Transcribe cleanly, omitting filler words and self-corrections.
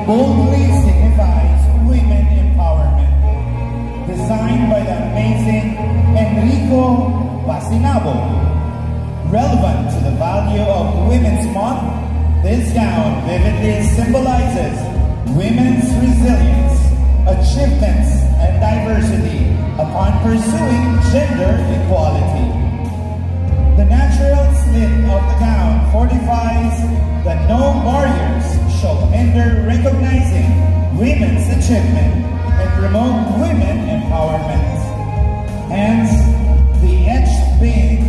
boldly signifies women empowerment. Designed by the amazing Enrico Basinabo. Relevant to the value of Women's Month, this gown vividly symbolizes women's resilience, achievements, and diversity upon pursuing gender equality. The natural slit of the gown fortifies that no barriers shall hinder recognizing women's achievement and promote women empowerment. Hence, the etched being